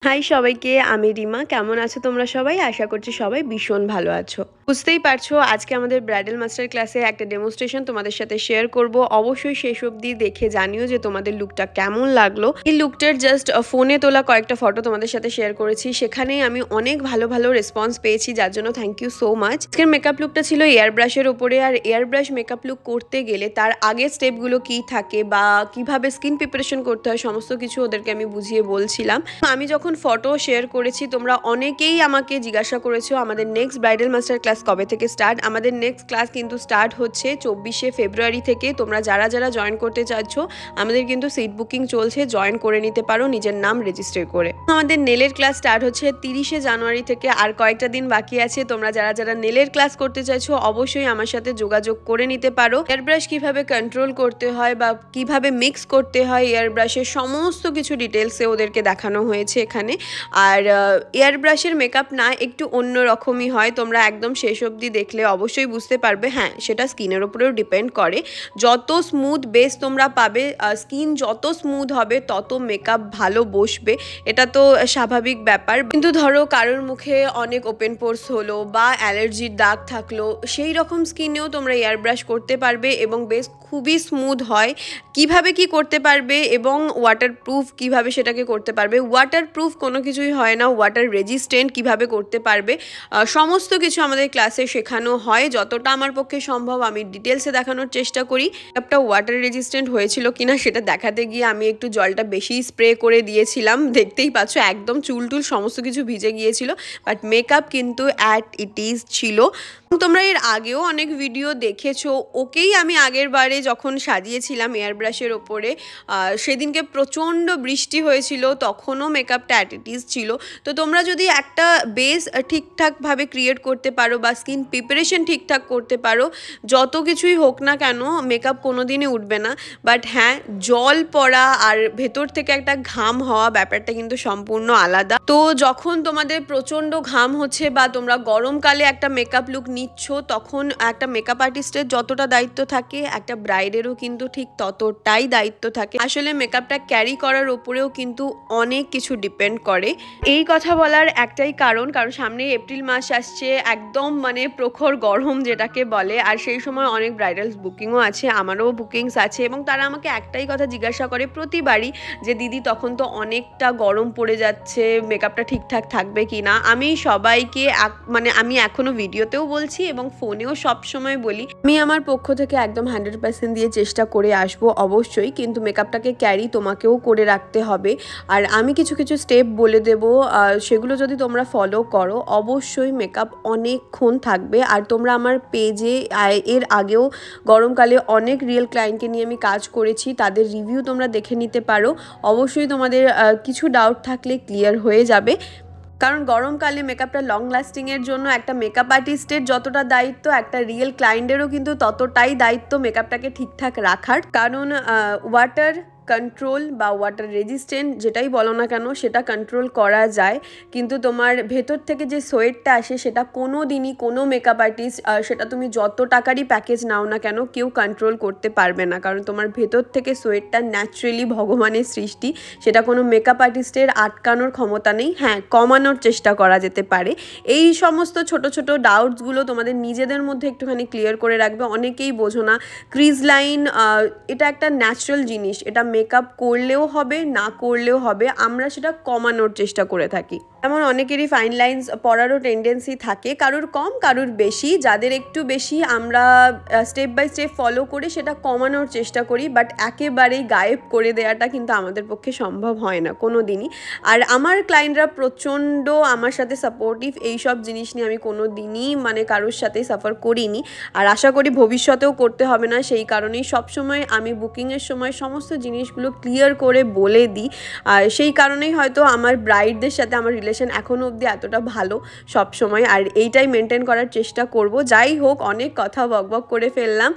High সবাইকে, আমি রিমা। কেমন আছো তোমরা সবাই? আশা করছি সবাই ভীষণ ভালো আছো। বুঝতেই পারছো আজকে আমাদের ব্রাইডাল মাস্টার ক্লাসে একটা ডেমনস্ট্রেশন তোমাদের সাথে শেয়ার করব। অবশ্যই শেষ অবধি দেখে জানিও যে তোমাদের লুকটা কেমন লাগলো। এই লুকটার জাস্ট ফোনে তোলা কয়েকটা ফটো তোমাদের সাথে শেয়ার করেছি, সেখানেই আমি অনেক ভালো ভালো রেসপন্স পেয়েছি, যার জন্য থ্যাংক ইউ সো মাচ। আজকের মেকআপ লুকটা ছিল এয়ার ব্রাশের ওপরে। আর এয়ার ব্রাশ মেকআপ লুক করতে গেলে তার আগের স্টেপগুলো কি থাকে বা কিভাবে স্কিন প্রিপারেশন করতে হয় সমস্ত কিছু ওদেরকে আমি বুঝিয়ে বলছিলাম। আমি যখন ফটো শেয়ার করেছি তোমরা অনেকেই আমাকে জিজ্ঞাসা করেছো আমাদের নেক্সট ব্রাইডাল মাস্টার ক্লাস কবে থেকে স্টার্ট। আমাদের নেক্সট ক্লাস কিন্তু স্টার্ট হচ্ছে 24শে ফেব্রুয়ারি থেকে। তোমরা যারা যারা জয়েন করতে চাচ্ছ আমাদের কিন্তু সিট বুকিং চলছে, জয়েন করে নিতে পারো নিজের নাম রেজিস্টার করে। আমাদের নেলের ক্লাস স্টার্ট হচ্ছে 30শে জানুয়ারি থেকে, আর কয়েকটা দিন বাকি আছে। তোমরা যারা যারা নেলের ক্লাস করতে চাইছো অবশ্যই আমার সাথে যোগাযোগ করে নিতে পারো। এয়ার ব্রাশ কিভাবে কন্ট্রোল করতে হয় বা কিভাবে মিক্স করতে হয় এয়ার ব্রাশের সমস্ত কিছু ডিটেলসে ওদেরকে দেখানো হয়েছে এখানে। আর এয়ার ব্রাশের মেকআপ না একটু অন্য রকমই হয়, তোমরা একদম শেষ অবধি দেখলে অবশ্যই বুঝতে পারবে। হ্যাঁ, সেটা স্কিনের উপরেও ডিপেন্ড করে। যত স্মুথ বেস তোমরা পাবে, স্কিন যত স্মুথ হবে তত মেকআপ ভালো বসবে, এটা তো স্বাভাবিক ব্যাপার। কিন্তু ধরো কারোর মুখে অনেক ওপেন পোর্স হলো বা অ্যালার্জির দাগ থাকলো, সেই রকম স্কিনেও তোমরা এয়ার ব্রাশ করতে পারবে এবং বেশ খুবই স্মুথ হয়। কিভাবে কি করতে পারবে এবং ওয়াটারপ্রুফ কিভাবে সেটাকে করতে পারবে, ওয়াটারপ্রুফ কোনো কিছুই হয় না, ওয়াটার রেজিস্ট্যান্ট কিভাবে করতে পারবে সমস্ত কিছু আমাদের ক্লাসে শেখানো হয়। যতটা আমার পক্ষে সম্ভব আমি ডিটেলসে দেখানোর চেষ্টা করি। একটা ওয়াটার রেজিস্ট্যান্ট হয়েছিল কিনা সেটা দেখাতে গিয়ে আমি একটু জলটা বেশি স্প্রে করে দিয়েছিলাম, দেখতেই পাচ্ছ একদম চুল টুল সমস্ত কিছু ভিজে গিয়েছিল, বাট মেকআপ কিন্তু অ্যাট ইট ইজ ছিল। তোমরা এর আগেও অনেক ভিডিও দেখেছো। ওকেই আমি আগের বারে যখন সাজিয়েছিলাম এয়ার ব্রাশের ওপরে, সেদিনকে প্রচণ্ড বৃষ্টি হয়েছিল, তখনও মেকআপটা অ্যাটিটিস ছিল। তো তোমরা যদি একটা বেস ঠিকঠাকভাবে ক্রিয়েট করতে পারো বা স্কিন প্রিপারেশন ঠিকঠাক করতে পারো, যত কিছুই হোক না কেন মেকআপ কোনো দিনই উঠবে না। বাট হ্যাঁ, জল পড়া আর ভেতর থেকে একটা ঘাম হওয়া ব্যাপারটা কিন্তু সম্পূর্ণ আলাদা। তো যখন তোমাদের প্রচণ্ড ঘাম হচ্ছে বা তোমরা গরমকালে একটা মেকআপ লুক নিচ্ছ, তখন একটা মেকআপ আর্টিস্টের যতটা দায়িত্ব থাকে একটা ব্রাইডেরও কিন্তু ঠিক ততটাই দায়িত্ব থাকে। আসলে মেকআপটা ক্যারি করার ওপরেও কিন্তু অনেক কিছু ডিপেন্ড করে। এই কথা বলার একটাই কারণ সামনে এপ্রিল মাস আসছে, একদম মানে প্রখর গরম যেটাকে বলে, আর সেই সময় অনেক ব্রাইডালস বুকিংও আছে, আমারও বুকিংস আছে, এবং তারা আমাকে একটাই কথা জিজ্ঞাসা করে প্রতিবারই যে দিদি তখন তো অনেকটা গরম পড়ে যাচ্ছে, মেকআপটা ঠিকঠাক থাকবে কি না। আমি সবাইকে আমি এখনো ভিডিওতেও বলছি এবং ফোনেও সবসময় বলি, আমি আমার পক্ষ থেকে একদম 100% দিয়ে চেষ্টা করে আসবো অবশ্যই, কিন্তু মেকআপটাকে ক্যারি তোমাকেও করে রাখতে হবে। আর আমি কিছু কিছু স্টেপ বলে দেব, সেগুলো যদি তোমরা ফলো করো অবশ্যই মেকআপ অনেকক্ষণ থাকবে। আর তোমরা আমার পেজে এর আগেও গরমকালে অনেক রিয়েল ক্লায়েন্টকে নিয়ে আমি কাজ করেছি, তাদের রিভিউ তোমরা দেখে নিতে পারো। অবশ্যই তোমাদের কিছু ডাউট থাকলে ক্লিয়ার হয়ে যাবে, কারণ গরমকালে মেকআপটা লং লাস্টিংয়ের জন্য একটা মেকআপ আর্টিস্টের যতটা দায়িত্ব, একটা রিয়েল ক্লায়েন্টেরও কিন্তু ততটাই দায়িত্ব মেকআপটাকে ঠিকঠাক রাখার। কারণ ওয়াটার কন্ট্রোল বা ওয়াটার রেজিস্ট্যান্ট যেটাই বলো না কেন সেটা কন্ট্রোল করা যায়, কিন্তু তোমার ভেতর থেকে যে সোয়েটটা আসে সেটা কোনো দিনই কোনো মেকআপ আর্টিস্ট, সেটা তুমি যত টাকারই প্যাকেজ নাও না কেন, কেউ কন্ট্রোল করতে পারবে না। কারণ তোমার ভেতর থেকে সোয়েটটা ন্যাচারালি ভগবানের সৃষ্টি, সেটা কোনো মেকআপ আর্টিস্টের আটকানোর ক্ষমতা নেই। হ্যাঁ, কমানোর চেষ্টা করা যেতে পারে। এই সমস্ত ছোট ছোট ডাউটসগুলো তোমাদের নিজেদের মধ্যে একটুখানি ক্লিয়ার করে রাখবে। অনেকেই বোঝো না, ক্রিজ লাইন এটা একটা ন্যাচারাল জিনিস, এটা মেকআপ করলেও হবে না করলেও হবে, আমরা সেটা কমানোর চেষ্টা করে থাকি। এমন অনেকেরই ফাইন লাইন্স পড়ারও টেন্ডেন্সি থাকে, কারুর কম কারুর বেশি। যাদের একটু বেশি আমরা স্টেপ বাই স্টেপ ফলো করে সেটা কমানোর চেষ্টা করি, বাট একেবারেই গায়েব করে দেওয়াটা কিন্তু আমাদের পক্ষে সম্ভব হয় না কোনো দিনই। আর আমার ক্লায়েন্টরা প্রচণ্ড আমার সাথে সাপোর্টিভ, এইসব জিনিস নিয়ে আমি কোনো দিনই মানে কারোর সাথেই সাফার করিনি, আর আশা করি ভবিষ্যতেও করতে হবে না। সেই কারণেই সবসময় আমি বুকিংয়ের সময় সমস্ত জিনিসগুলো ক্লিয়ার করে বলে দিই, আর সেই কারণেই হয়তো আমার ব্রাইডদের সাথে আমার রিলেশন এখনও অবধি এতটা ভালো সব সময়, আর এইটাই মেনটেন করার চেষ্টা করব। যাই হোক, অনেক কথা বকবক করে ফেললাম।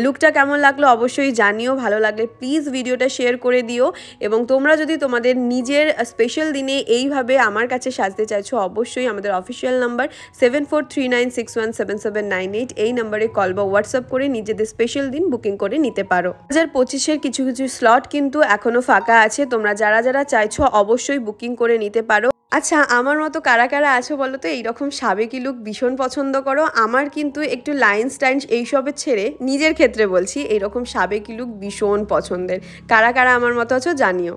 লুকটা কেমন লাগলো অবশ্যই জানিও, ভালো লাগলে প্লিজ ভিডিওটা শেয়ার করে দিও। এবং তোমরা যদি তোমাদের নিজের স্পেশাল দিনে এইভাবে আমার কাছে সাজতে চাইছো, অবশ্যই আমাদের অফিসিয়াল নাম্বার 7439617798 এই নাম্বারে কল বা হোয়াটসঅ্যাপ করে নিজেদের স্পেশাল দিন বুকিং করে নিতে পারো। 2025-এর কিছু কিছু স্লট কিন্তু এখনও ফাঁকা আছে, তোমরা যারা যারা চাইছো অবশ্যই বুকিং করে নিতে পারো। আচ্ছা, আমার মতো কারা, কারা আছো বলো তো এইরকম সাবেকি লুক ভীষণ পছন্দ করো? আমার কিন্তু একটু লাইন্স-টাইন্স এইসবের ছেড়ে নিজের ক্ষেত্রে বলছি এইরকম সাবেকি লুক ভীষণ পছন্দের। কারা, কারা আমার মতো আছো জানিও।